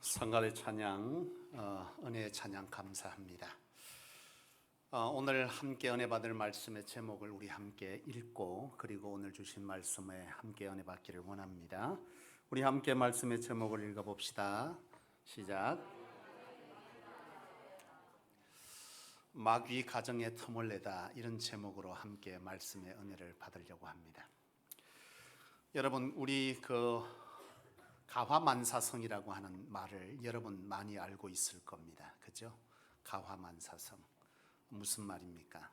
성갈의 찬양, 은혜의 찬양 감사합니다. 오늘 함께 은혜 받을 말씀의 제목을 우리 함께 읽고 그리고 오늘 주신 말씀에 함께 은혜 받기를 원합니다. 우리 함께 말씀의 제목을 읽어봅시다. 시작. 마귀 가정의 틈을 내다, 이런 제목으로 함께 말씀의 은혜를 받으려고 합니다. 여러분, 우리 가화만사성이라고 하는 말을 여러분 많이 알고 있을 겁니다. 그죠? 가화만사성. 무슨 말입니까?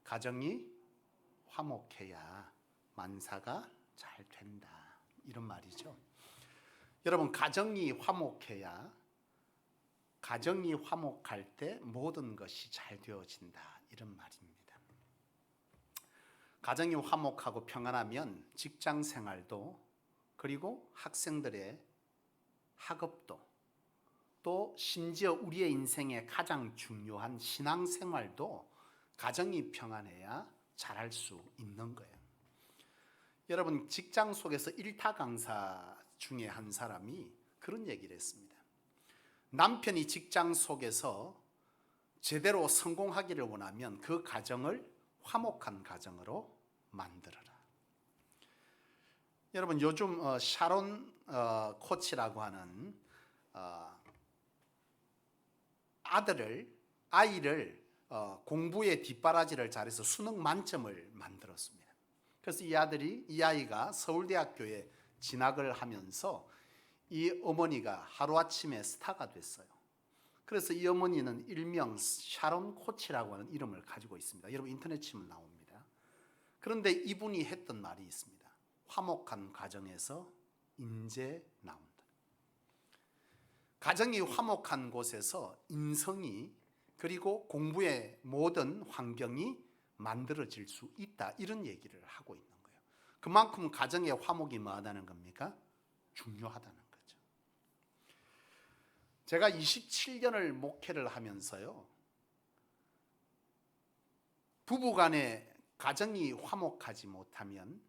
가정이 화목해야 만사가 잘 된다, 이런 말이죠. 여러분, 가정이 화목해야, 가정이 화목할 때 모든 것이 잘 되어진다, 이런 말입니다. 가정이 화목하고 평안하면 직장 생활도, 그리고 학생들의 학업도, 또 심지어 우리의 인생의 가장 중요한 신앙생활도 가정이 평안해야 잘할 수 있는 거예요. 여러분, 직장 속에서 일타 강사 중에 한 사람이 그런 얘기를 했습니다. 남편이 직장 속에서 제대로 성공하기를 원하면 그 가정을 화목한 가정으로 만들어라. 여러분, 요즘 샤론 코치라고 하는 아이를 공부에 뒷바라지를 잘해서 수능 만점을 만들었습니다. 그래서 이 아이가 서울대학교에 진학을 하면서 이 어머니가 하루아침에 스타가 됐어요. 그래서 이 어머니는 일명 샤론 코치라고 하는 이름을 가지고 있습니다. 여러분, 인터넷 치면 나옵니다. 그런데 이분이 했던 말이 있습니다. 화목한 가정에서 인재 나온다. 가정이 화목한 곳에서 인성이, 그리고 공부의 모든 환경이 만들어질 수 있다, 이런 얘기를 하고 있는 거예요. 그만큼 가정의 화목이 뭐하다는 겁니까? 중요하다는 거죠. 제가 27년을 목회를 하면서요, 부부간에 가정이 화목하지 못하면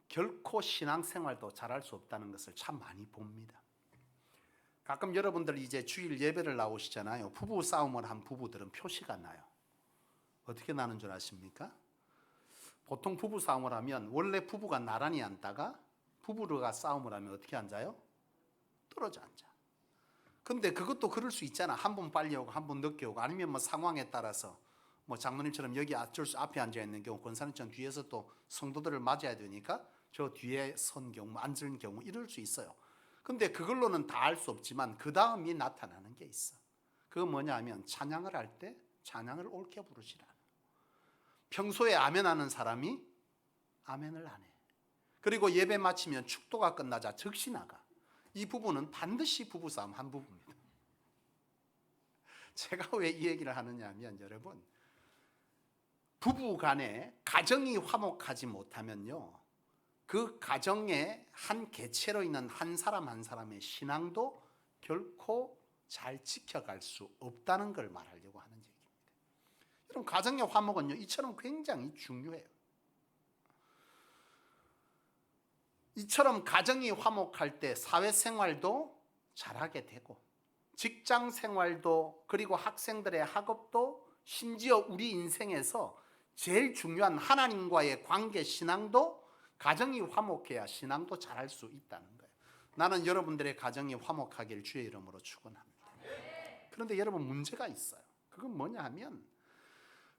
결코 신앙생활도 잘할 수 없다는 것을 참 많이 봅니다. 가끔 여러분들 이제 주일 예배를 나오시잖아요. 부부 싸움을 한 부부들은 표시가 나요. 어떻게 나는 줄 아십니까? 보통 부부 싸움을 하면 원래 부부가 나란히 앉다가 부부가 싸움을 하면 어떻게 앉아요? 떨어져 앉아. 근데 그것도 그럴 수 있잖아. 한 번 빨리 오고 한 번 늦게 오고, 아니면 뭐 상황에 따라서 뭐 장로님처럼 여기 앞에 앉아 있는 경우, 권사님처럼 뒤에서 또 성도들을 맞아야 되니까 저 뒤에 선 경우, 앉은 경우, 이럴 수 있어요. 근데 그걸로는 다 알 수 없지만 그 다음이 나타나는 게 있어. 그거 뭐냐 하면 찬양을 할 때 찬양을 옳게 부르시라. 평소에 아멘 하는 사람이 아멘을 안 해. 그리고 예배 마치면 축도가 끝나자 즉시 나가. 이 부부는 반드시 부부싸움 한 부부입니다. 제가 왜 이 얘기를 하느냐 하면, 여러분, 부부 간에 가정이 화목하지 못하면요, 그 가정의 한 개체로 있는 한 사람 한 사람의 신앙도 결코 잘 지켜갈 수 없다는 걸 말하려고 하는 얘기입니다. 여러분, 가정의 화목은요, 이처럼 굉장히 중요해요. 이처럼 가정이 화목할 때 사회생활도 잘하게 되고, 직장생활도, 그리고 학생들의 학업도, 심지어 우리 인생에서 제일 중요한 하나님과의 관계, 신앙도 가정이 화목해야 신앙도 잘할 수 있다는 거예요. 나는 여러분들의 가정이 화목하길 주의 이름으로 축원합니다. 그런데 여러분, 문제가 있어요. 그건 뭐냐 하면,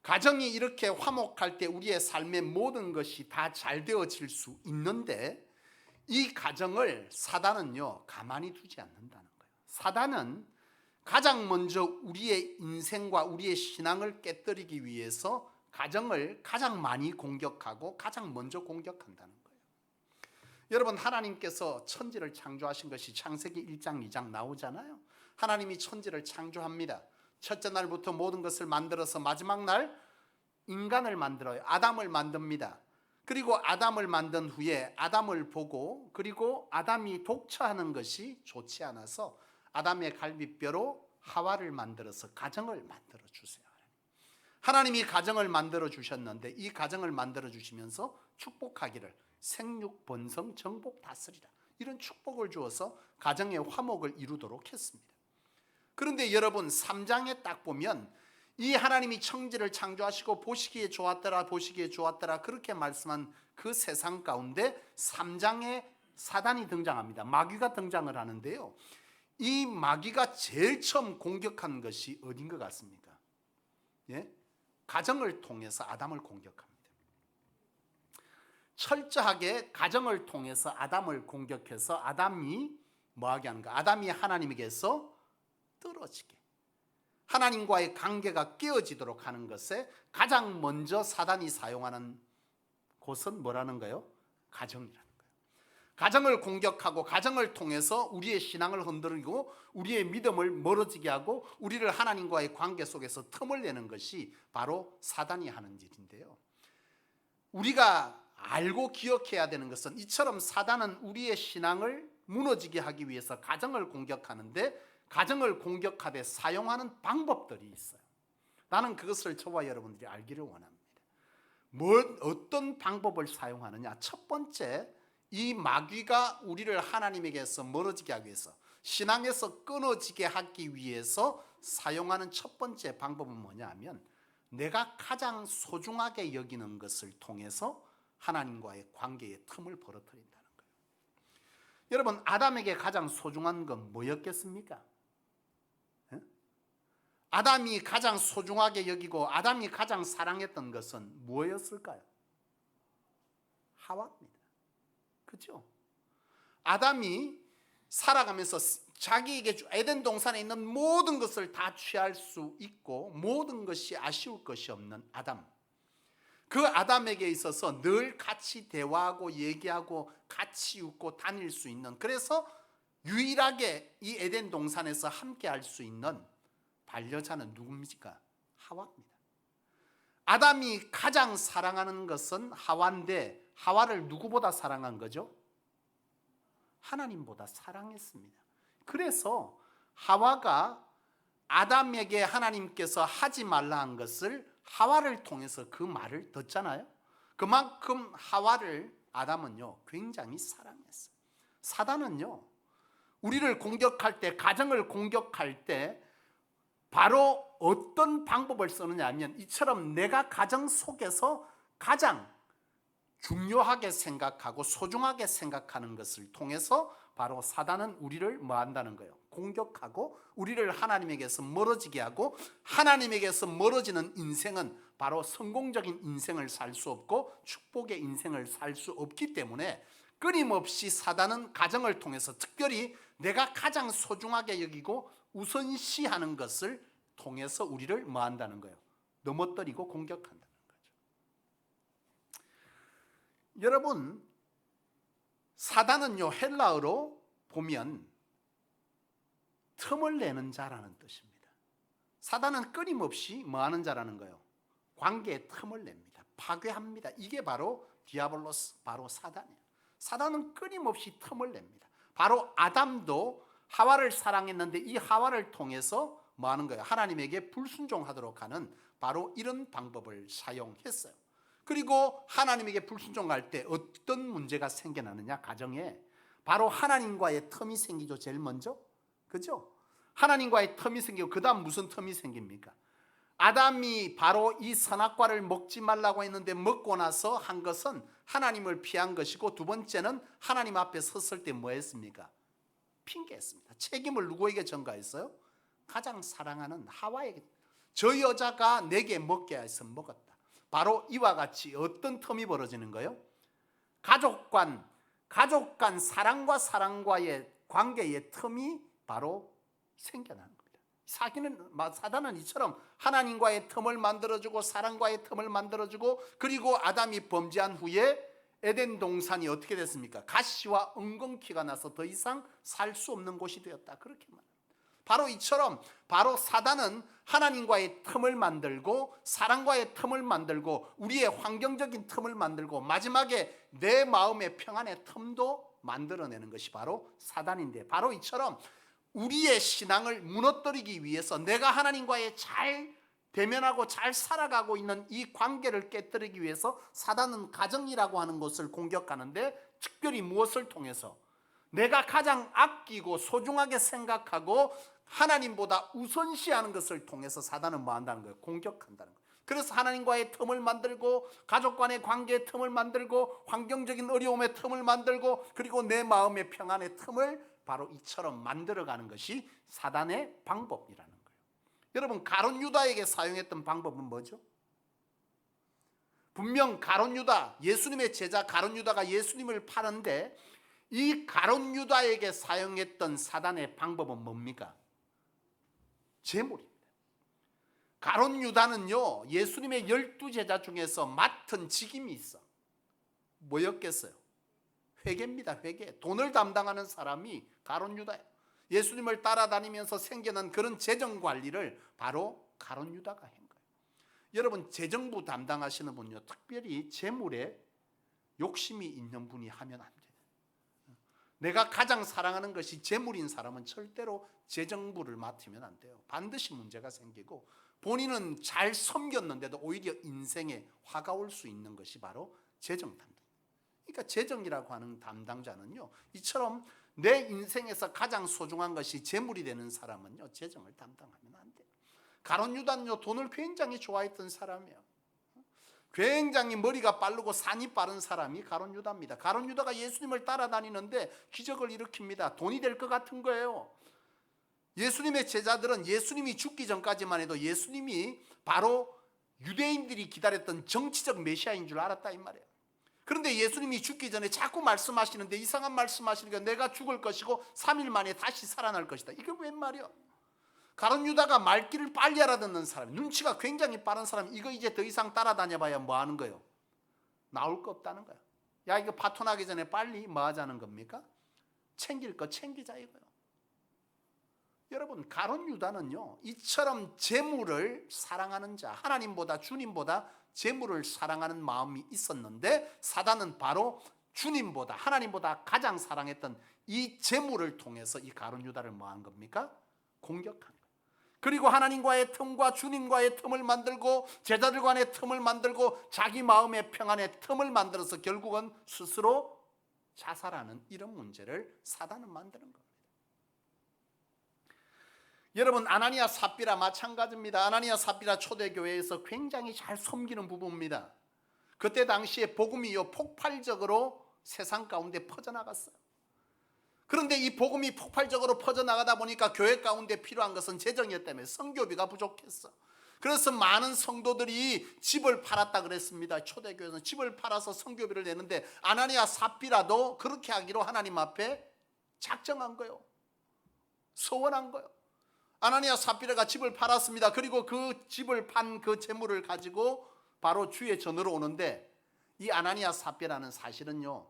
가정이 이렇게 화목할 때 우리의 삶의 모든 것이 다 잘 되어질 수 있는데, 이 가정을 사단은요, 가만히 두지 않는다는 거예요. 사단은 가장 먼저 우리의 인생과 우리의 신앙을 깨뜨리기 위해서 가정을 가장 많이 공격하고 가장 먼저 공격한다는 거예요. 여러분, 하나님께서 천지를 창조하신 것이 창세기 1장 2장 나오잖아요. 하나님이 천지를 창조합니다. 첫째 날부터 모든 것을 만들어서 마지막 날 인간을 만들어요. 아담을 만듭니다. 그리고 아담을 만든 후에 아담을 보고, 그리고 아담이 독처하는 것이 좋지 않아서 아담의 갈비뼈로 하와를 만들어서 가정을 만들어 주세요. 하나님이 가정을 만들어 주셨는데, 이 가정을 만들어 주시면서 축복하기를 생육 번성 정복 다스리라, 이런 축복을 주어서 가정의 화목을 이루도록 했습니다. 그런데 여러분 3장에 딱 보면 이 하나님이 천지를 창조하시고 보시기에 좋았더라 보시기에 좋았더라 그렇게 말씀한 그 세상 가운데 3장에 사단이 등장합니다. 마귀가 등장을 하는데요. 이 마귀가 제일 처음 공격한 것이 어딘 것 같습니까? 예? 가정을 통해서 아담을 공격합니다. 철저하게 가정을 통해서 아담을 공격해서 아담이 뭐하게 하는가? 아담이 하나님에게서 떨어지게, 하나님과의 관계가 깨어지도록 하는 것에 가장 먼저 사단이 사용하는 곳은 뭐라는 거예요? 가정이라는 거예요. 가정을 공격하고 가정을 통해서 우리의 신앙을 흔들고 우리의 믿음을 멀어지게 하고 우리를 하나님과의 관계 속에서 틈을 내는 것이 바로 사단이 하는 일인데요. 우리가 알고 기억해야 되는 것은 이처럼 사단은 우리의 신앙을 무너지게 하기 위해서 가정을 공격하는데 가정을 공격하되 사용하는 방법들이 있어요. 나는 그것을 저와 여러분들이 알기를 원합니다. 어떤 방법을 사용하느냐? 첫 번째, 이 마귀가 우리를 하나님에게서 멀어지게 하기 위해서, 신앙에서 끊어지게 하기 위해서 사용하는 첫 번째 방법은 뭐냐 하면 내가 가장 소중하게 여기는 것을 통해서 하나님과의 관계의 틈을 벌어뜨린다는 거예요. 여러분, 아담에게 가장 소중한 건 뭐였겠습니까? 아담이 가장 소중하게 여기고 아담이 가장 사랑했던 것은 무엇이었을까요? 하와입니다. 그렇죠? 아담이 살아가면서 자기에게 에덴 동산에 있는 모든 것을 다 취할 수 있고 모든 것이 아쉬울 것이 없는 아담, 그 아담에게 있어서 늘 같이 대화하고 얘기하고 같이 웃고 다닐 수 있는, 그래서 유일하게 이 에덴 동산에서 함께 할 수 있는 반려자는 누굽니까? 하와입니다. 아담이 가장 사랑하는 것은 하와인데 하와를 누구보다 사랑한 거죠? 하나님보다 사랑했습니다. 그래서 하와가 아담에게 하나님께서 하지 말라 한 것을 하와를 통해서 그 말을 듣잖아요. 그만큼 하와를 아담은요 굉장히 사랑했어요. 사단은요 우리를 공격할 때, 가정을 공격할 때 바로 어떤 방법을 쓰느냐 하면 이처럼 내가 가정 속에서 가장 중요하게 생각하고 소중하게 생각하는 것을 통해서 바로 사단은 우리를 뭐 한다는 거예요? 공격하고 우리를 하나님에게서 멀어지게 하고, 하나님에게서 멀어지는 인생은 바로 성공적인 인생을 살 수 없고 축복의 인생을 살 수 없기 때문에 끊임없이 사단은 가정을 통해서 특별히 내가 가장 소중하게 여기고 우선시하는 것을 통해서 우리를 뭐 한다는 거예요? 넘어뜨리고 공격한다는 거죠. 여러분, 사단은요 헬라어로 보면 틈을 내는 자라는 뜻입니다. 사단은 끊임없이 뭐 하는 자라는 거예요? 관계에 틈을 냅니다. 파괴합니다. 이게 바로 디아블로스, 바로 사단이에요. 사단은 끊임없이 틈을 냅니다. 바로 아담도 하와를 사랑했는데 이 하와를 통해서 뭐 하는 거예요? 하나님에게 불순종하도록 하는 바로 이런 방법을 사용했어요. 그리고 하나님에게 불순종할 때 어떤 문제가 생겨나느냐? 가정에 바로 하나님과의 틈이 생기죠. 제일 먼저, 그죠? 하나님과의 틈이 생기고 그 다음 무슨 틈이 생깁니까? 아담이 바로 이 선악과를 먹지 말라고 했는데 먹고 나서 한 것은 하나님을 피한 것이고, 두 번째는 하나님 앞에 섰을 때 뭐 했습니까? 핑계했습니다. 책임을 누구에게 전가했어요? 가장 사랑하는 하와에게. 저 여자가 내게 먹게 해서 먹었다. 바로 이와 같이 어떤 틈이 벌어지는 거예요? 가족 간 사랑과 사랑과의 관계의 틈이 바로 생겨나는 겁니다. 사단은 이처럼 하나님과의 틈을 만들어주고 사랑과의 틈을 만들어주고, 그리고 아담이 범죄한 후에 에덴 동산이 어떻게 됐습니까? 가시와 엉겅퀴가 나서 더 이상 살 수 없는 곳이 되었다. 그렇게 말합니다. 바로 이처럼 바로 사단은 하나님과의 틈을 만들고 사랑과의 틈을 만들고 우리의 환경적인 틈을 만들고 마지막에 내 마음의 평안의 틈도 만들어내는 것이 바로 사단인데, 바로 이처럼 우리의 신앙을 무너뜨리기 위해서 내가 하나님과의 잘 대면하고 잘 살아가고 있는 이 관계를 깨뜨리기 위해서 사단은 가정이라고 하는 것을 공격하는데, 특별히 무엇을 통해서? 내가 가장 아끼고 소중하게 생각하고 하나님보다 우선시하는 것을 통해서 사단은 뭐 한다는 거예요? 공격한다는 거예요. 그래서 하나님과의 틈을 만들고 가족 간의 관계의 틈을 만들고 환경적인 어려움의 틈을 만들고 그리고 내 마음의 평안의 틈을 바로 이처럼 만들어가는 것이 사단의 방법이라는 거예요. 여러분, 가룟 유다에게 사용했던 방법은 뭐죠? 분명 가룟 유다, 예수님의 제자 가룟 유다가 예수님을 파는데 이 가룟 유다에게 사용했던 사단의 방법은 뭡니까? 재물입니다. 가룟 유다는요, 예수님의 12제자 중에서 맡은 직임이 있어. 뭐였겠어요? 회계입니다. 회계. 돈을 담당하는 사람이 가룟 유다예요. 예수님을 따라다니면서 생겨난 그런 재정 관리를 바로 가룟 유다가 한 거예요. 여러분, 재정부 담당하시는 분요, 특별히 재물에 욕심이 있는 분이 하면 안 돼요. 내가 가장 사랑하는 것이 재물인 사람은 절대로 재정부를 맡으면 안 돼요. 반드시 문제가 생기고 본인은 잘 섬겼는데도 오히려 인생에 화가 올 수 있는 것이 바로 재정 담당. 그러니까 재정이라고 하는 담당자는요, 이처럼 내 인생에서 가장 소중한 것이 재물이 되는 사람은요, 재정을 담당하면 안 돼요. 가룟 유다는요, 돈을 굉장히 좋아했던 사람이에요. 굉장히 머리가 빠르고 산이 빠른 사람이 가룟 유다입니다. 가룟 유다가 예수님을 따라다니는데 기적을 일으킵니다. 돈이 될 것 같은 거예요. 예수님의 제자들은 예수님이 죽기 전까지만 해도 예수님이 바로 유대인들이 기다렸던 정치적 메시아인 줄 알았다 이 말이에요. 그런데 예수님이 죽기 전에 자꾸 말씀하시는데 이상한 말씀하시니까 내가 죽을 것이고 3일 만에 다시 살아날 것이다. 이게 웬 말이야? 가룟 유다가 말귀를 빨리 알아듣는 사람, 눈치가 굉장히 빠른 사람, 이거 이제 더 이상 따라다녀봐야 뭐 하는 거예요? 나올 거 없다는 거야. 야, 이거 파토나기 전에 빨리 뭐 하자는 겁니까? 챙길 거 챙기자 이거요. 여러분, 가룟 유다는요, 이처럼 재물을 사랑하는 자, 하나님보다 주님보다 재물을 사랑하는 마음이 있었는데 사단은 바로 주님보다 하나님보다 가장 사랑했던 이 재물을 통해서 이 가룟 유다를 뭐 한 겁니까? 공격한 거예요. 그리고 하나님과의 틈과 주님과의 틈을 만들고 제자들 간의 틈을 만들고 자기 마음의 평안의 틈을 만들어서 결국은 스스로 자살하는 이런 문제를 사단은 만드는 겁니다. 여러분, 아나니아 삽비라 마찬가지입니다. 아나니아 삽비라 초대교회에서 굉장히 잘 섬기는 부부입니다. 그때 당시에 복음이 폭발적으로 세상 가운데 퍼져나갔어요. 그런데 이 복음이 폭발적으로 퍼져나가다 보니까 교회 가운데 필요한 것은 재정이었다며 성교비가 부족했어. 그래서 많은 성도들이 집을 팔았다 그랬습니다. 초대교회에서는 집을 팔아서 성교비를 내는데 아나니아 삽비라도 그렇게 하기로 하나님 앞에 작정한 거예요. 서원한 거예요. 아나니아 삽비라가 집을 팔았습니다. 그리고 그 집을 판 그 재물을 가지고 바로 주의 전으로 오는데 이 아나니아 삽비라는 사실은요,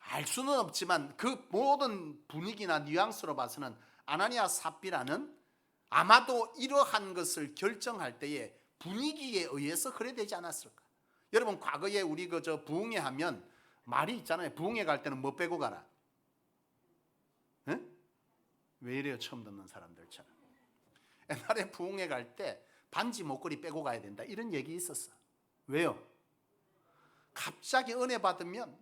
알 수는 없지만 그 모든 분위기나 뉘앙스로 봐서는 아나니아 삽비라는 아마도 이러한 것을 결정할 때에 분위기에 의해서 그래 되지 않았을까. 여러분, 과거에 우리 부흥회 하면 말이 있잖아요. 부흥회 갈 때는 뭐 빼고 가라? 응? 왜 이래요? 처음 듣는 사람들처럼. 옛날에 부흥회 갈 때 반지 목걸이 빼고 가야 된다 이런 얘기 있었어. 왜요? 갑자기 은혜 받으면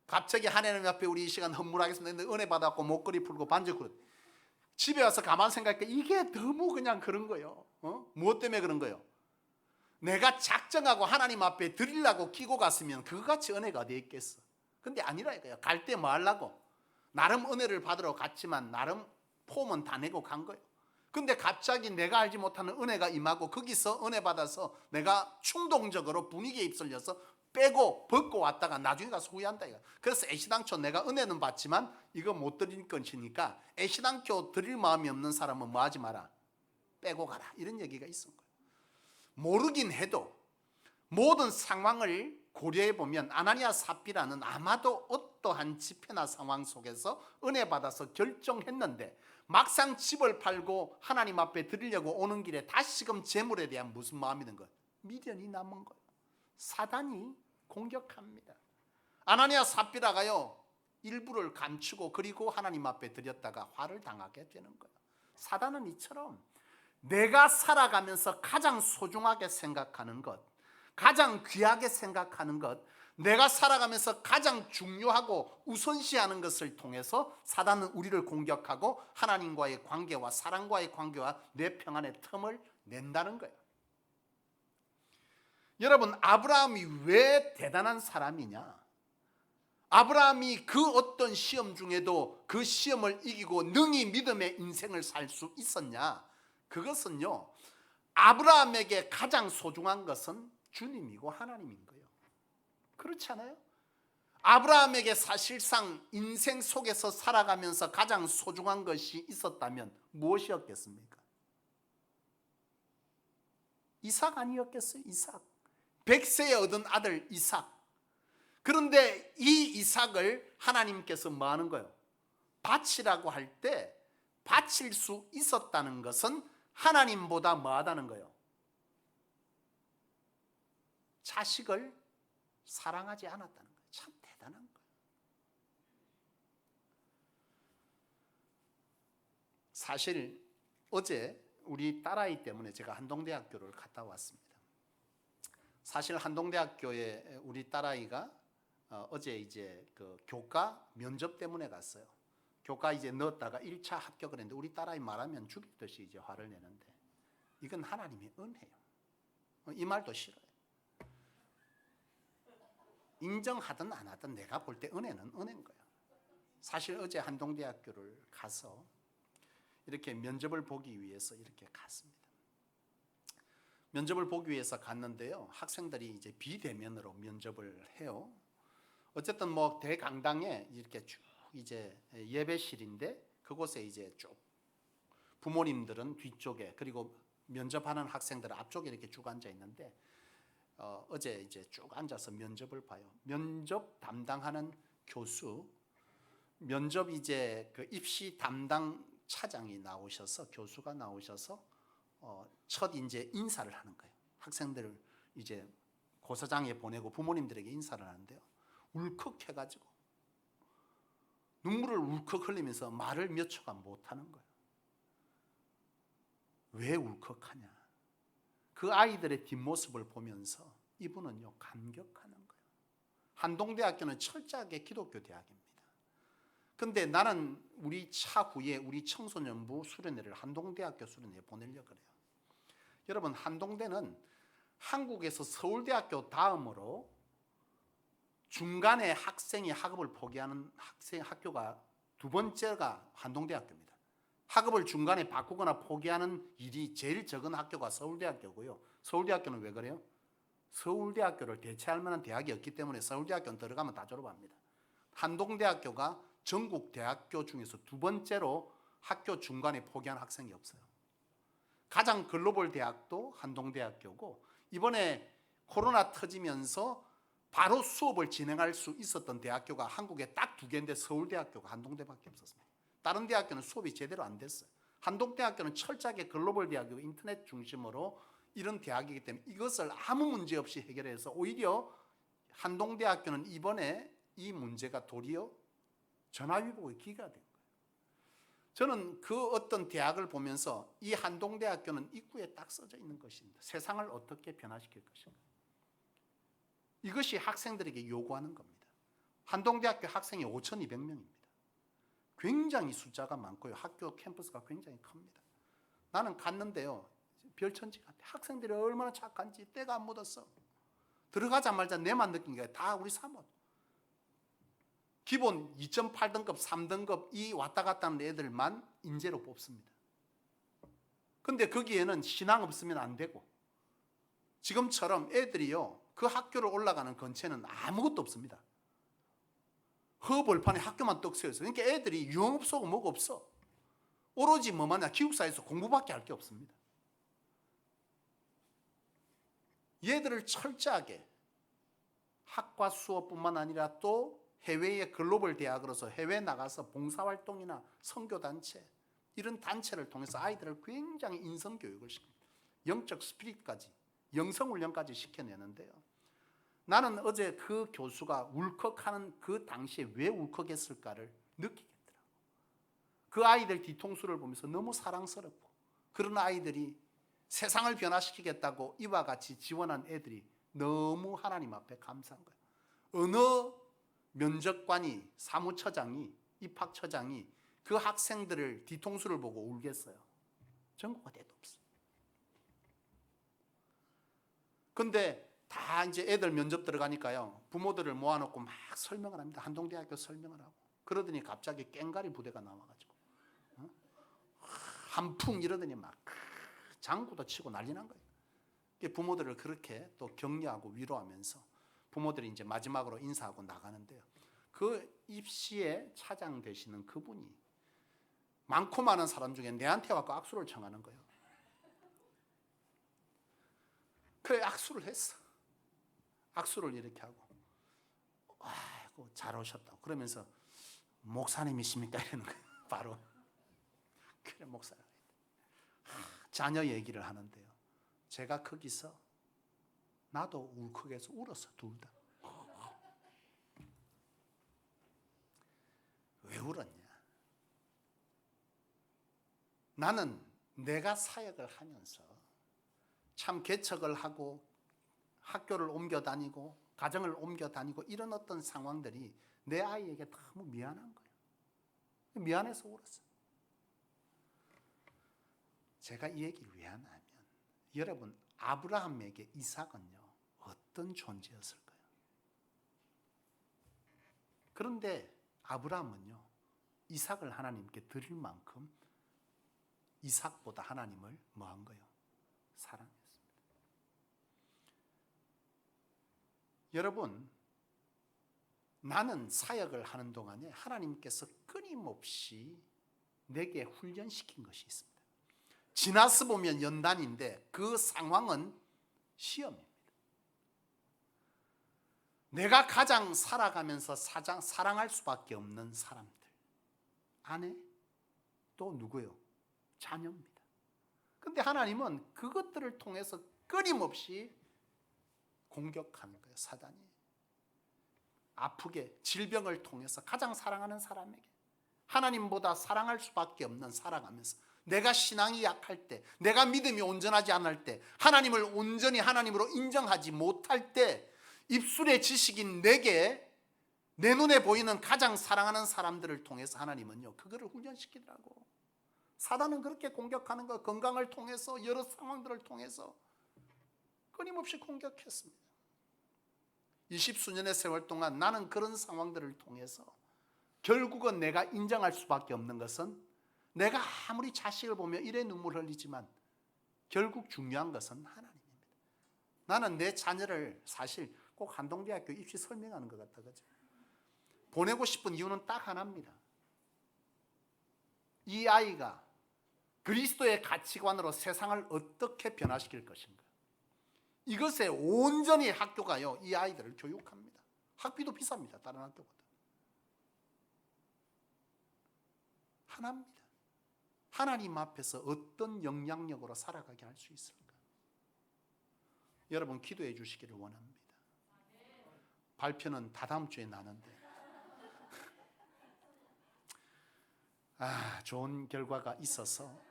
갑자기 하나님 앞에 우리 이 시간 헌물하겠습니다 했는데 은혜 받았고 목걸이 풀고 반지 풀고 집에 와서 가만 생각해 이게 너무 그냥 그런 거예요. 무엇 때문에 그런 거예요? 내가 작정하고 하나님 앞에 드리려고 끼고 갔으면 그거같이 은혜가 어디 있겠어. 근데 아니라 이거예요. 갈 때 뭐 하려고? 나름 은혜를 받으러 갔지만 나름 폼은 다 내고 간 거예요. 근데 갑자기 내가 알지 못하는 은혜가 임하고 거기서 은혜 받아서 내가 충동적으로 분위기에 휩쓸려서 빼고 벗고 왔다가 나중에 가서 후회한다 이거. 그래서 애시당초 내가 은혜는 받지만 이거 못 드릴 것이니까 애시당초 드릴 마음이 없는 사람은 뭐 하지 마라, 빼고 가라 이런 얘기가 있은 거예요. 모르긴 해도 모든 상황을 고려해 보면 아나니아 삽비라는 아마도 어떠한 집회나 상황 속에서 은혜 받아서 결정했는데 막상 집을 팔고 하나님 앞에 드리려고 오는 길에 다시금 재물에 대한 무슨 마음이 든 거예요? 미련이 남은 거예요. 사단이 공격합니다. 아나니아 삽비라가요, 일부를 감추고 그리고 하나님 앞에 드렸다가 화를 당하게 되는 거예요. 사단은 이처럼 내가 살아가면서 가장 소중하게 생각하는 것, 가장 귀하게 생각하는 것, 내가 살아가면서 가장 중요하고 우선시하는 것을 통해서 사단은 우리를 공격하고 하나님과의 관계와 사랑과의 관계와 내 평안의 틈을 낸다는 거예요. 여러분, 아브라함이 왜 대단한 사람이냐? 아브라함이 그 어떤 시험 중에도 그 시험을 이기고 능히 믿음의 인생을 살 수 있었냐? 그것은요, 아브라함에게 가장 소중한 것은 주님이고 하나님인 거예요. 그렇지 않아요? 아브라함에게 사실상 인생 속에서 살아가면서 가장 소중한 것이 있었다면 무엇이었겠습니까? 이삭 아니었겠어요? 이삭. 100세에 얻은 아들 이삭. 그런데 이 이삭을 하나님께서 뭐 하는 거예요? 바치라고 할 때 바칠 수 있었다는 것은 하나님보다 뭐 하다는 거예요? 자식을 사랑하지 않았다는 거예요. 참 대단한 거예요. 사실 어제 우리 딸아이 때문에 제가 한동대학교를 갔다 왔습니다. 사실 한동대학교에 우리 딸아이가 어제 이제 그 교과 면접 때문에 갔어요. 교과 이제 넣었다가 1차 합격을 했는데 우리 딸아이 말하면 죽일 듯이 이제 화를 내는데 이건 하나님의 은혜예요. 이 말도 싫어요. 인정하든 안 하든 내가 볼 때 은혜는 은혜인 거예요. 사실 어제 한동대학교를 가서 이렇게 면접을 보기 위해서 이렇게 갔습니다. 면접을 보기 위해서 갔는데요. 학생들이 이제 비대면으로 면접을 해요. 어쨌든 뭐 대강당에 이렇게 쭉 이제 예배실인데 그곳에 이제 쭉 부모님들은 뒤쪽에 그리고 면접하는 학생들은 앞쪽에 이렇게 쭉 앉아 있는데 어제 이제 쭉 앉아서 면접을 봐요. 면접 담당하는 교수, 면접 이제 그 입시 담당 차장이 나오셔서 교수가 나오셔서 첫 이제 인사를 하는 거예요. 학생들을 이제 고사장에 보내고 부모님들에게 인사를 하는데요. 울컥해가지고 눈물을 울컥 흘리면서 말을 몇 초간 못하는 거예요. 왜 울컥하냐? 그 아이들의 뒷모습을 보면서 이분은요 감격하는 거예요. 한동대학교는 철저하게 기독교 대학입니다. 근데 나는 우리 차후에 우리 청소년부 수련회를 한동대학교 수련회에 보내려고 그래요. 여러분, 한동대는 한국에서 서울대학교 다음으로 중간에 학생이 학업을 포기하는 학교가 두 번째가 한동대학교입니다. 학업을 중간에 바꾸거나 포기하는 일이 제일 적은 학교가 서울대학교고요. 서울대학교는 왜 그래요? 서울대학교를 대체할 만한 대학이 없기 때문에 서울대학교는 들어가면 다 졸업합니다. 한동대학교가 전국 대학교 중에서 두 번째로 학교 중간에 포기한 학생이 없어요. 가장 글로벌 대학도 한동대학교고 이번에 코로나 터지면서 바로 수업을 진행할 수 있었던 대학교가 한국에 딱 두 개인데 서울대학교가 한동대밖에 없었습니다. 다른 대학교는 수업이 제대로 안 됐어요. 한동대학교는 철저하게 글로벌 대학이고 인터넷 중심으로 이런 대학이기 때문에 이것을 아무 문제 없이 해결해서 오히려 한동대학교는 이번에 이 문제가 도리어 전화위복의 기회가 된 거예요. 저는 그 어떤 대학을 보면서 이 한동대학교는 입구에 딱 써져 있는 것입니다. 세상을 어떻게 변화시킬 것인가. 이것이 학생들에게 요구하는 겁니다. 한동대학교 학생이 5,200명입니다. 굉장히 숫자가 많고요. 학교 캠퍼스가 굉장히 큽니다. 나는 갔는데요. 별천지 같아. 학생들이 얼마나 착한지 때가 안 묻었어. 들어가자마자 내만 느낀 게 다 우리 사모. 기본 2.8등급, 3등급 이 왔다 갔다 하는 애들만 인재로 뽑습니다. 근데 거기에는 신앙 없으면 안 되고 지금처럼 애들이요. 그 학교를 올라가는 근처에는 아무것도 없습니다. 허벌판에 학교만 떡 세워서 그러니까 애들이 유흥업소고 뭐가 없어. 오로지 뭐마냐 기숙사에서 공부밖에 할 게 없습니다. 얘들을 철저하게 학과 수업뿐만 아니라 또 해외의 글로벌 대학으로서 해외 나가서 봉사활동이나 선교단체 이런 단체를 통해서 아이들을 굉장히 인성교육을 시킵니다. 영적 스피릿까지 영성훈련까지 시켜내는데요. 나는 어제 그 교수가 울컥하는 그 당시에 왜 울컥했을까를 느끼겠더라고요. 그 아이들 뒤통수를 보면서 너무 사랑스럽고 그런 아이들이 세상을 변화시키겠다고 이와 같이 지원한 애들이 너무 하나님 앞에 감사한 거예요. 어느 면접관이, 사무처장이, 입학처장이 그 학생들을 뒤통수를 보고 울겠어요? 전국 어디에도 없어요. 근데 다 이제 애들 면접 들어가니까요, 부모들을 모아놓고 막 설명을 합니다. 한동대학교 설명을 하고. 그러더니 갑자기 깽가리 부대가 나와가지고 한풍 이러더니 막 장구도 치고 난리 난 거예요. 부모들을 그렇게 또 격려하고 위로하면서 부모들이 이제 마지막으로 인사하고 나가는데요, 그 입시에 차장 되시는 그분이 많고 많은 사람 중에 내한테 와서 악수를 청하는 거예요. 그래, 악수를 했어. 악수를 이렇게 하고, 아이고 잘 오셨다고. 그러면서 목사님이십니까? 이러는 거예요. 바로. 그래, 목사님. 자녀 얘기를 하는데요, 제가 거기서 나도 울컥해서 울었어. 둘 다. 왜 울었냐? 나는 내가 사역을 하면서 참 개척을 하고 학교를 옮겨 다니고 가정을 옮겨 다니고 이런 어떤 상황들이 내 아이에게 너무 미안한 거예요. 미안해서 울었어요. 제가 이 얘기를 왜 하냐면, 여러분, 아브라함에게 이삭은요, 어떤 존재였을까요? 그런데 아브라함은요, 이삭을 하나님께 드릴 만큼 이삭보다 하나님을 뭐한 거예요? 사랑했습니다. 여러분, 나는 사역을 하는 동안에 하나님께서 끊임없이 내게 훈련시킨 것이 있습니다. 지나서 보면 연단인데 그 상황은 시험입니다. 내가 가장 살아가면서 사랑할 수밖에 없는 사람들, 아내, 또 누구요? 자녀입니다. 근데 하나님은 그것들을 통해서 끊임없이 공격하는 거예요. 사단이 아프게, 질병을 통해서 가장 사랑하는 사람에게, 하나님보다 사랑할 수밖에 없는, 살아가면서 내가 신앙이 약할 때, 내가 믿음이 온전하지 않을 때, 하나님을 온전히 하나님으로 인정하지 못할 때, 입술의 지식인 내게, 내 눈에 보이는 가장 사랑하는 사람들을 통해서 하나님은요, 그거를 훈련시키더라고. 사단은 그렇게 공격하는 거, 건강을 통해서, 여러 상황들을 통해서 끊임없이 공격했습니다. 20수년의 세월 동안 나는 그런 상황들을 통해서 결국은 내가 인정할 수밖에 없는 것은, 내가 아무리 자식을 보며 이래 눈물 흘리지만 결국 중요한 것은 하나님입니다. 나는 내 자녀를 사실 꼭 한동대학교 입시 설명하는 것 같아. 그죠? 보내고 싶은 이유는 딱 하나입니다. 이 아이가 그리스도의 가치관으로 세상을 어떻게 변화시킬 것인가, 이것에 온전히 학교가요, 이 아이들을 교육합니다. 학비도 비쌉니다. 다른 학교보다. 하나입니다. 하나님 앞에서 어떤 영향력으로 살아가게 할 수 있을까? 여러분, 기도해 주시기를 원합니다. 발표는 다다음 주에 나는데 좋은 결과가 있어서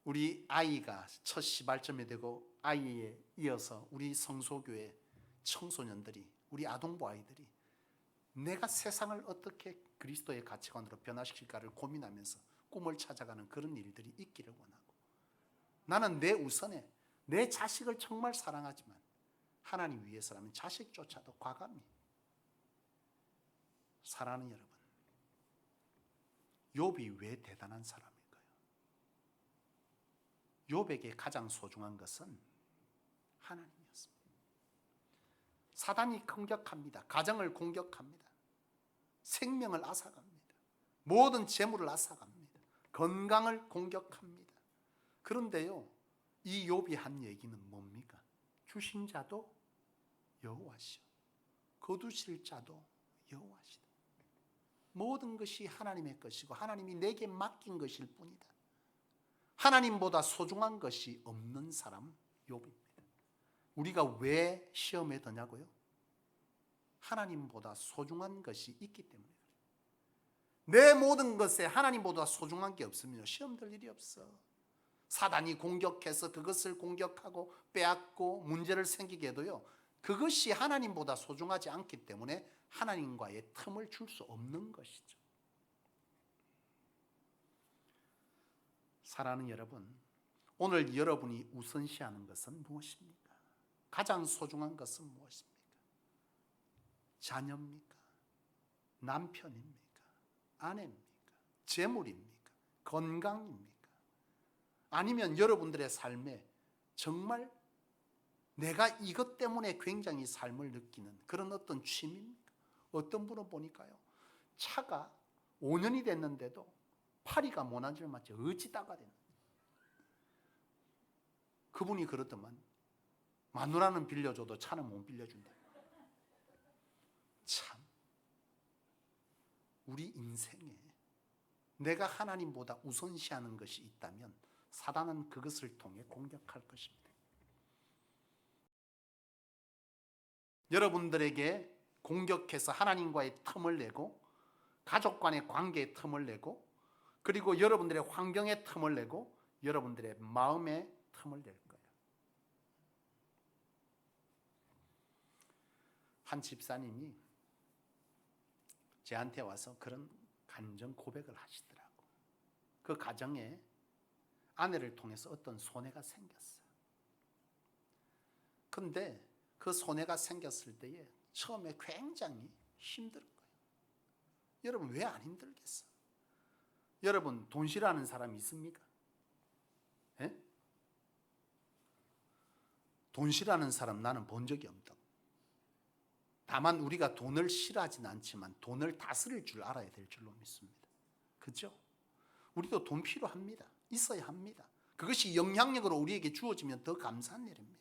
우리 아이가 첫 시발점이 되고, 아이에 이어서 우리 성소교회 청소년들이, 우리 아동부 아이들이 내가 세상을 어떻게 그리스도의 가치관으로 변화시킬까를 고민하면서 꿈을 찾아가는 그런 일들이 있기를 원하고, 나는 내 우선에 내 자식을 정말 사랑하지만 하나님 위해서라면 자식조차도 과감히 사랑하는 여러분, 욥이 왜 대단한 사람일까요? 욥에게 가장 소중한 것은 하나님이었습니다. 사단이 공격합니다. 가정을 공격합니다. 생명을 앗아갑니다. 모든 재물을 앗아갑니다. 건강을 공격합니다. 그런데요, 이 욥이 한 얘기는 뭡니까? 주신 자도 여호와시오, 거두실 자도 여호와시다. 모든 것이 하나님의 것이고 하나님이 내게 맡긴 것일 뿐이다. 하나님보다 소중한 것이 없는 사람 욥입니다. 우리가 왜 시험에 드냐고요? 하나님보다 소중한 것이 있기 때문에. 내 모든 것에 하나님보다 소중한 게 없으면 시험 들 일이 없어. 사단이 공격해서 그것을 공격하고 빼앗고 문제를 생기게 해도요, 그것이 하나님보다 소중하지 않기 때문에 하나님과의 틈을 줄 수 없는 것이죠. 사랑하는 여러분, 오늘 여러분이 우선시하는 것은 무엇입니까? 가장 소중한 것은 무엇입니까? 자녀입니까? 남편입니까? 아내입니까? 재물입니까? 건강입니까? 아니면 여러분들의 삶에 정말 내가 이것 때문에 굉장히 삶을 느끼는 그런 어떤 취미입니까? 어떤 분은 보니까요, 차가 5년이 됐는데도 파리가 모나질 마치 어찌다가 됐는, 그분이 그러더만 마누라는 빌려줘도 차는 못 빌려준다. 참, 우리 인생에 내가 하나님보다 우선시하는 것이 있다면 사단은 그것을 통해 공격할 것입니다. 여러분들에게 공격해서 하나님과의 틈을 내고, 가족 간의 관계의 틈을 내고, 그리고 여러분들의 환경의 틈을 내고, 여러분들의 마음의 틈을 낼 거예요. 한 집사님이 저한테 와서 그런 간증 고백을 하시더라고. 그 가정에 아내를 통해서 어떤 손해가 생겼어요. 근데 그 손해가 생겼을 때에 처음에 굉장히 힘든 거예요. 여러분, 왜 안 힘들겠어요? 여러분, 돈 싫어하는 사람이 있습니까? 예? 돈 싫어하는 사람 나는 본 적이 없다고. 다만 우리가 돈을 싫어하진 않지만 돈을 다스릴 줄 알아야 될 줄로 믿습니다. 그렇죠? 우리도 돈 필요합니다. 있어야 합니다. 그것이 영향력으로 우리에게 주어지면 더 감사한 일입니다.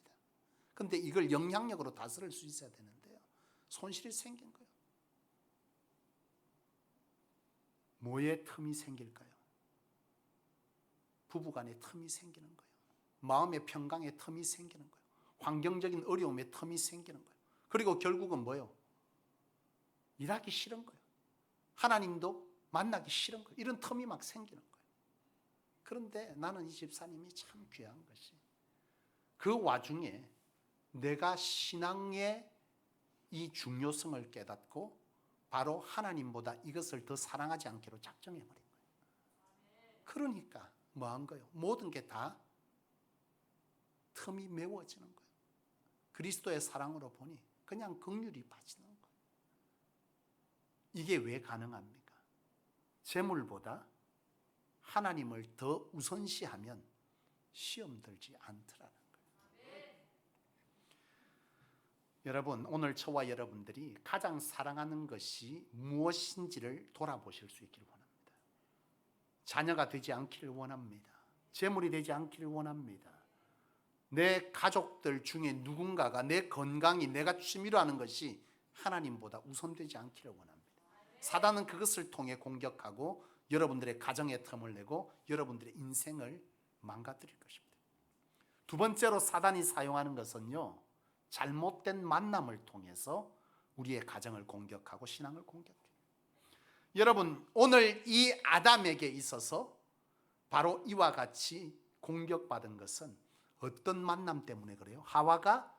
그런데 이걸 영향력으로 다스릴 수 있어야 되는데요, 손실이 생긴 거예요. 뭐에 틈이 생길까요? 부부간의 틈이 생기는 거예요. 마음의 평강의 틈이 생기는 거예요. 환경적인 어려움의 틈이 생기는 거예요. 그리고 결국은 뭐예요? 일하기 싫은 거예요. 하나님도 만나기 싫은 거예요. 이런 틈이 막 생기는 거예요. 그런데 나는 이 집사님이 참 귀한 것이, 그 와중에 내가 신앙의 이 중요성을 깨닫고 바로 하나님보다 이것을 더 사랑하지 않기로 작정해버린 거예요. 그러니까 뭐 한 거예요? 모든 게 다 틈이 메워지는 거예요. 그리스도의 사랑으로 보니 그냥 긍휼이 빠지는 거예요. 이게 왜 가능합니까? 재물보다 하나님을 더 우선시하면 시험 들지 않더라는 거예요. 여러분, 오늘 저와 여러분들이 가장 사랑하는 것이 무엇인지를 돌아보실 수 있기를 원합니다. 자녀가 되지 않기를 원합니다. 재물이 되지 않기를 원합니다. 내 가족들 중에 누군가가 내 건강이 내가 취미로 하는 것이 하나님보다 우선되지 않기를 원합니다. 사단은 그것을 통해 공격하고 여러분들의 가정의 틈을 내고 여러분들의 인생을 망가뜨릴 것입니다. 두 번째로 사단이 사용하는 것은요, 잘못된 만남을 통해서 우리의 가정을 공격하고 신앙을 공격해요. 여러분, 오늘 이 아담에게 있어서 바로 이와 같이 공격받은 것은 어떤 만남 때문에 그래요? 하와가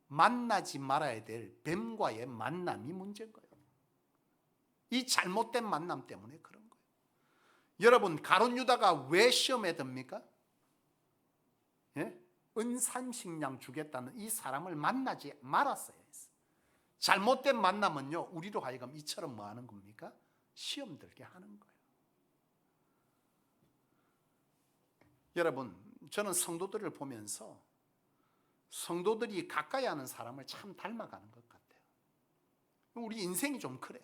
만나지 말아야 될 뱀과의 만남이 문제인 거예요. 이 잘못된 만남 때문에 그런 거예요. 여러분, 가룟 유다가 왜 시험에 듭니까? 예? 은삼식량 주겠다는 이 사람을 만나지 말았어야 했어요. 잘못된 만남은요, 우리로 하여금 이처럼 뭐 하는 겁니까? 시험 들게 하는 거예요. 여러분, 저는 성도들을 보면서 성도들이 가까이 하는 사람을 참 닮아가는 것 같아요. 우리 인생이 좀 그래.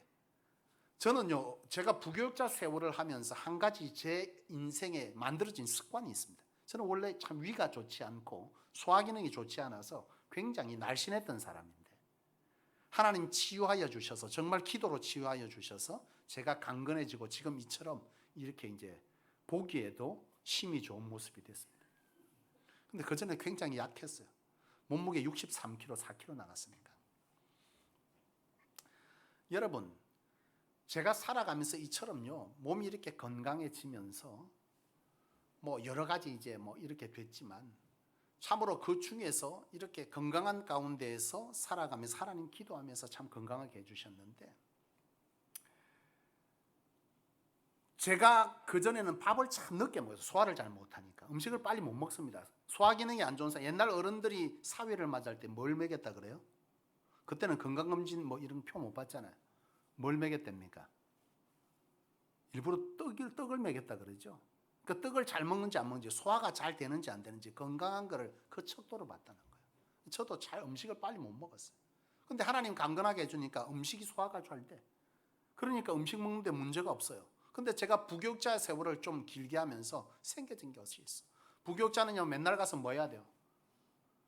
저는요, 제가 부교육자 세월을 하면서 한 가지 제 인생에 만들어진 습관이 있습니다. 저는 원래 참 위가 좋지 않고 소화기능이 좋지 않아서 굉장히 날씬했던 사람인데, 하나님 치유하여 주셔서, 정말 기도로 치유하여 주셔서 제가 강건해지고 지금 이처럼 이렇게 이제 보기에도 힘이 좋은 모습이 됐습니다. 근데 그 전에 굉장히 약했어요. 몸무게 63kg, 4kg 나갔으니까. 여러분, 제가 살아가면서 이처럼요, 몸이 이렇게 건강해지면서 뭐 여러 가지 이제 뭐 이렇게 됐지만, 참으로 그 중에서 이렇게 건강한 가운데에서 살아가면서 하나님 기도하면서 참 건강하게 해주셨는데, 제가 그전에는 밥을 참 늦게 먹어서 소화를 잘 못하니까 음식을 빨리 못 먹습니다. 소화 기능이 안 좋은 사람, 옛날 어른들이 사회를 맞이할 때 뭘 먹였다 그래요? 그때는 건강검진 뭐 이런 표 못 받잖아요. 뭘 먹였답니까? 일부러 떡을 먹였다 그러죠. 그 떡을 잘 먹는지 안 먹는지, 소화가 잘 되는지 안 되는지, 건강한 거를 그 척도로 봤다는 거예요. 저도 잘 음식을 빨리 못 먹었어요. 근데 하나님 강건하게 해주니까 음식이 소화가 잘 돼. 그러니까 음식 먹는데 문제가 없어요. 근데 제가 부교육자 세월을 좀 길게 하면서 생겨진 것이 있어. 부교육자는요, 맨날 가서 뭐 해야 돼요?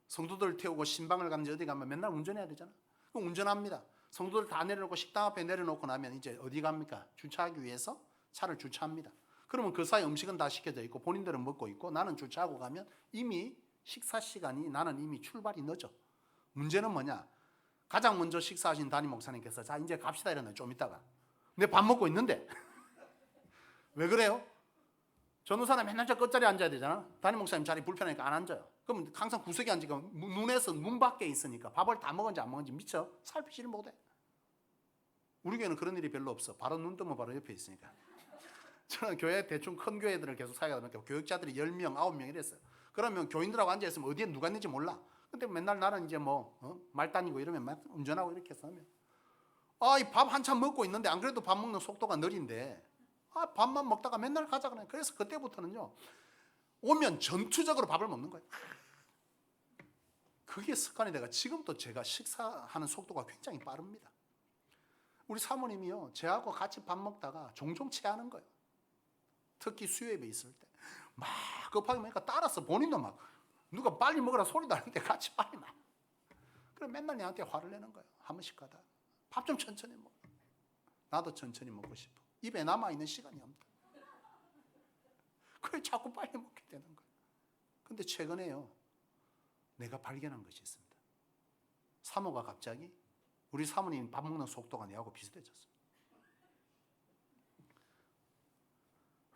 성도들 태우고 신방을 가는지 어디 가면 맨날 운전해야 되잖아. 그럼 운전합니다. 성도들 다 내려놓고 식당 앞에 내려놓고 나면 이제 어디 갑니까? 주차하기 위해서 차를 주차합니다. 그러면 그 사이 음식은 다 시켜져 있고 본인들은 먹고 있고, 나는 주차하고 가면 이미 식사 시간이, 나는 이미 출발이 늦어. 문제는 뭐냐? 가장 먼저 식사하신 담임 목사님께서 자 이제 갑시다 이러네. 좀 이따가 내 밥 먹고 있는데 왜 그래요? 전도사는 맨날 저 끝자리에 앉아야 되잖아. 담임 목사님 자리 불편하니까 안 앉아요. 그럼 항상 구석에 앉으니까 눈에서 문 밖에 있으니까 밥을 다 먹은지 안 먹은지 미처 살피지를 못해. 우리 교회는 그런 일이 별로 없어. 바로 눈 뜨면 바로 옆에 있으니까. 저는 교회 대충 큰 교회들을 계속 사역하다 보니까 교육자들이 10명, 9명 이랬어요. 그러면 교인들하고 앉아있으면 어디에 누가 있는지 몰라. 근데 맨날 나는 이제 말 다니고 이러면 운전하고 이렇게 해서 하면 이 밥 한참 먹고 있는데, 안 그래도 밥 먹는 속도가 느린데 밥만 먹다가 맨날 가자 그래. 그래서 그때부터는요, 오면 전투적으로 밥을 먹는 거예요. 그게 습관이 돼가 지금도 제가 식사하는 속도가 굉장히 빠릅니다. 우리 사모님이요, 저하고 같이 밥 먹다가 종종 체하는 거예요. 특히 수요예배 있을 때 막 급하게 먹으니까 따라서 본인도 막 누가 빨리 먹으라 소리도 하는데 같이 빨리 막. 그럼 맨날 내한테 화를 내는 거예요. 한 번씩 가다 밥 좀 천천히 먹어. 나도 천천히 먹고 싶어. 입에 남아있는 시간이 없다. 그래 자꾸 빨리 먹게 되는 거예요. 근데 최근에요, 내가 발견한 것이 있습니다. 사모가 갑자기, 우리 사모님 밥 먹는 속도가 내하고 비슷해졌어요.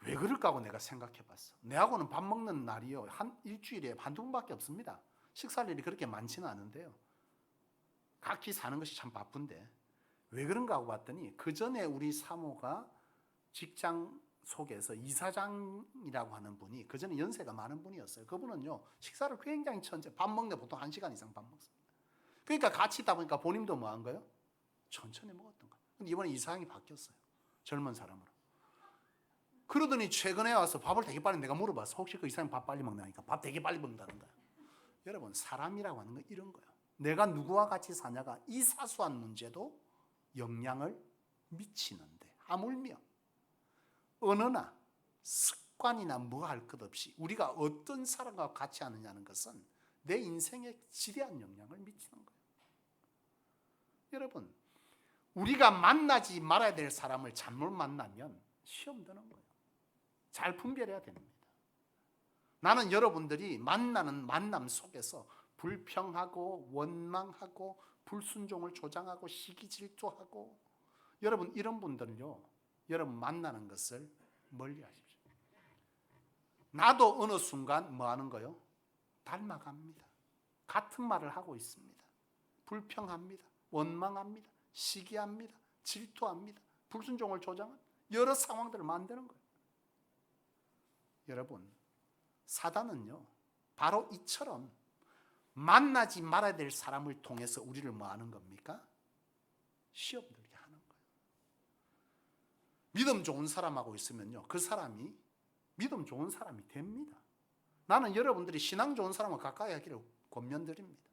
왜 그럴까 하고 내가 생각해 봤어. 내하고는 밥 먹는 날이요, 한 일주일에 한두 번밖에 없습니다. 식사할 일이 그렇게 많지는 않은데요, 각기 사는 것이 참 바쁜데 왜 그런가 하고 봤더니, 그 전에 우리 사모가 직장 속에서 이사장이라고 하는 분이, 그 전에 연세가 많은 분이었어요. 그분은요, 식사를 굉장히 밥 먹는데 보통 1시간 이상 밥 먹습니다. 그러니까 같이 있다 보니까 본인도 뭐 한 거예요? 천천히 먹었던 거예요. 근데 이번에 이사장이 바뀌었어요. 젊은 사람으로. 그러더니 최근에 와서 밥을 되게 빨리, 내가 물어봤어. 혹시 그 이사장이 밥 빨리 먹나니까 밥 되게 빨리 먹는다는 거예요. 여러분, 사람이라고 하는 건 이런 거예요. 내가 누구와 같이 사냐가 이 사소한 문제도 영향을 미치는데, 하물며 언어나 습관이나 뭐 할 것 없이 우리가 어떤 사람과 같이 하느냐는 것은 내 인생에 지대한 영향을 미치는 거예요. 여러분, 우리가 만나지 말아야 될 사람을 잘못 만나면 시험 드는 거예요. 잘 분별해야 됩니다. 나는 여러분들이 만나는 만남 속에서 불평하고 원망하고 불순종을 조장하고 시기 질투하고, 여러분 이런 분들요, 여러분 만나는 것을 멀리 하십시오. 나도 어느 순간 뭐 하는 거요? 닮아갑니다. 같은 말을 하고 있습니다. 불평합니다. 원망합니다. 시기합니다. 질투합니다. 불순종을 조장한 여러 상황들을 만드는 거예요. 여러분, 사단은요, 바로 이처럼 만나지 말아야 될 사람을 통해서 우리를 뭐 하는 겁니까? 시험 들게 하는 거예요. 믿음 좋은 사람하고 있으면요, 그 사람이 믿음 좋은 사람이 됩니다. 나는 여러분들이 신앙 좋은 사람과 가까이 하기를 권면드립니다.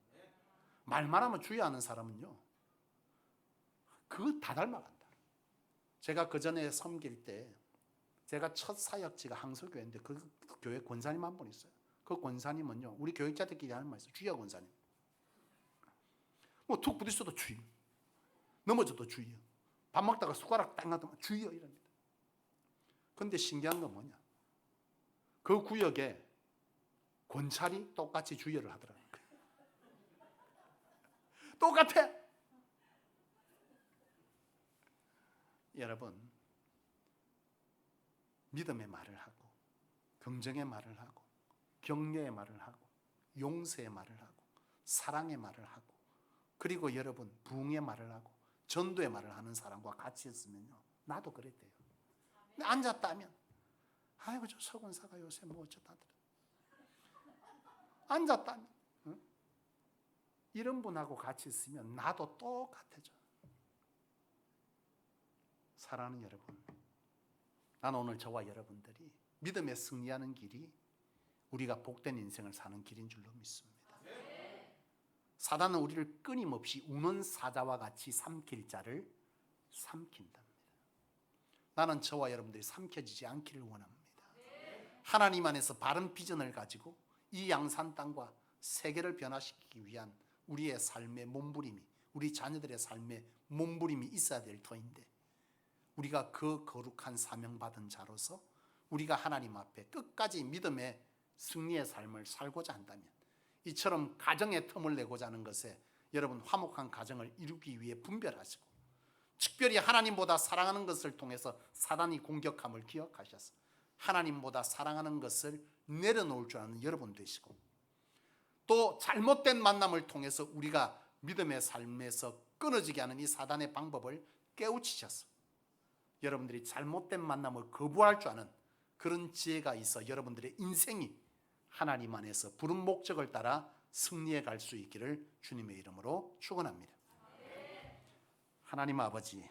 말만 하면 주의하는 사람은요, 그거 다 닮아간다. 제가 그 전에 섬길 때, 제가 첫 사역지가 항소교회인데 그 교회 권사님 한 분 있어요. 그 권사님은요, 우리 교육자들끼리 하는 말 있어요. 주여 권사님. 뭐 툭 부딪혀도 주여. 넘어져도 주여. 밥 먹다가 숟가락 딱 놔두면 주여 이럽니다. 근데 신기한 건 뭐냐? 그 구역에 권찰이 똑같이 주여를 하더라고요. 똑같아. 여러분, 믿음의 말을 하고, 긍정의 말을 하고, 격려의 말을 하고, 용서의 말을 하고 사랑의 말을 하고 그리고 여러분 부흥의 말을 하고 전도의 말을 하는 사람과 같이 있으면요, 나도 그랬대요. 근데 앉았다면 아이고 저 서건사가 요새 뭐 어쩌다더라. 앉았다면 응? 이런 분하고 같이 있으면 나도 똑같아져. 사랑하는 여러분, 나는 오늘 저와 여러분들이 믿음에 승리하는 길이 우리가 복된 인생을 사는 길인 줄로 믿습니다. 사단은 우리를 끊임없이 우는 사자와 같이 삼킬 자를 삼킨답니다. 나는 저와 여러분들이 삼켜지지 않기를 원합니다. 하나님 안에서 바른 비전을 가지고 이 양산 땅과 세계를 변화시키기 위한 우리의 삶의 몸부림이, 우리 자녀들의 삶의 몸부림이 있어야 될 터인데, 우리가 그 거룩한 사명받은 자로서 우리가 하나님 앞에 끝까지 믿음의 승리의 삶을 살고자 한다면, 이처럼 가정의 틈을 내고자 하는 것에 여러분 화목한 가정을 이루기 위해 분별하시고, 특별히 하나님보다 사랑하는 것을 통해서 사단이 공격함을 기억하셔서 하나님보다 사랑하는 것을 내려놓을 줄 아는 여러분 되시고, 또 잘못된 만남을 통해서 우리가 믿음의 삶에서 끊어지게 하는 이 사단의 방법을 깨우치셔서 여러분들이 잘못된 만남을 거부할 줄 아는 그런 지혜가 있어 여러분들의 인생이 하나님 안에서 부른 목적을 따라 승리해 갈 수 있기를 주님의 이름으로 축원합니다. 하나님 아버지,